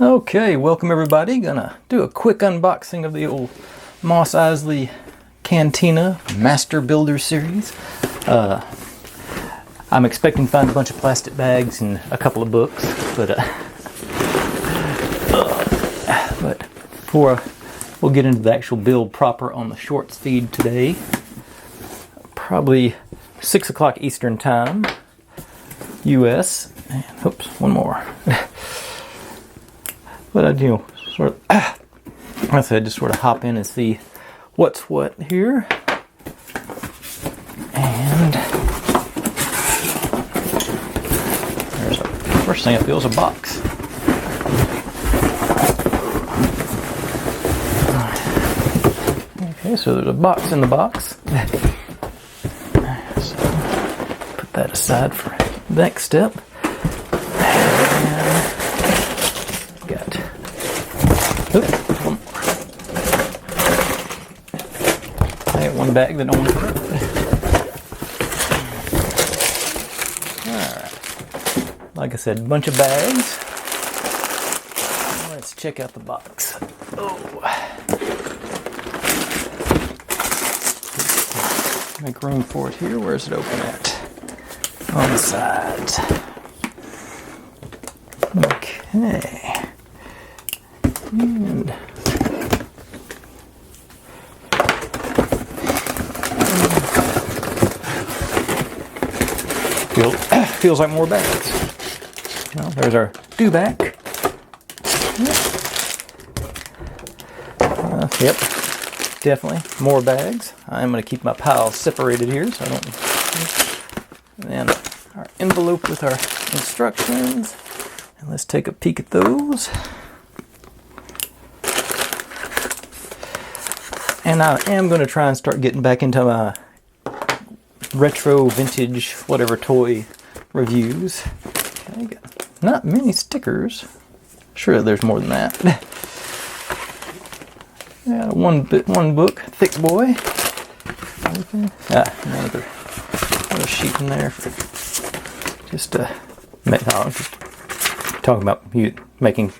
Okay, welcome everybody. Gonna do a quick unboxing of the old Mos Eisley Cantina Master Builder series. I'm expecting to find a bunch of plastic bags and a couple of books, but before we'll get into the actual build proper on the shorts feed today, probably 6 o'clock Eastern time, US. And oops, one more. But I do sort of, I said, just sort of hop in and see what's what here. And there's a first thing I feel is a box. Okay, so there's a box in the box. So put that aside for the next step. One more. I got one bag that don't work. Alright. Like I said, a bunch of bags. Let's check out the box. Oh. Make room for it here. Where's it open at? On the sides. Okay. And feels like more bags. Well, there's our do-back. Yep, definitely more bags. I'm going to keep my piles separated here so I don't. And our envelope with our instructions. And let's take a peek at those. And I am going to try and start getting back into my retro, vintage, whatever toy reviews. Okay, got not many stickers. Sure, there's more than that. Yeah, one book, thick boy. Another sheet in there for just talking about making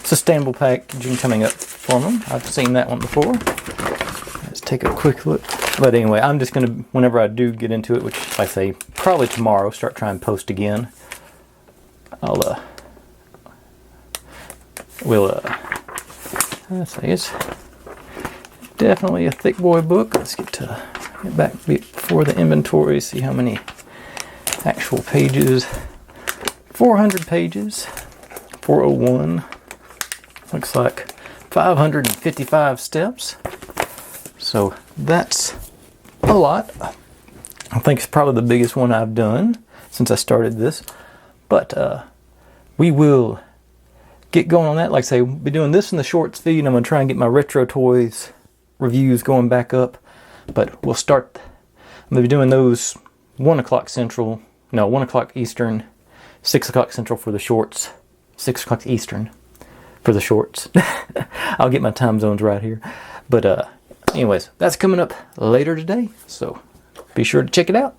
sustainable packaging coming up for them. I've seen that one before. Let's take a quick look. But anyway, I'm just going to, whenever I do get into it, which I say probably tomorrow, start trying to post again. Let's say it's definitely a thick boy book. Let's get back before the inventory, see how many actual pages. 400 pages, 401. Looks like 555 steps. So that's a lot. I think it's probably the biggest one I've done since I started this. But we will get going on that. Like I say, we'll be doing this in the shorts feed. I'm going to try and get my retro toys reviews going back up. But we'll start, I'm going to be doing those 1 o'clock Central, no, 1 o'clock Eastern, 6 o'clock Central for the shorts, 6 o'clock Eastern for the shorts. I'll get my time zones right here. But anyways, that's coming up later today, so be sure to check it out.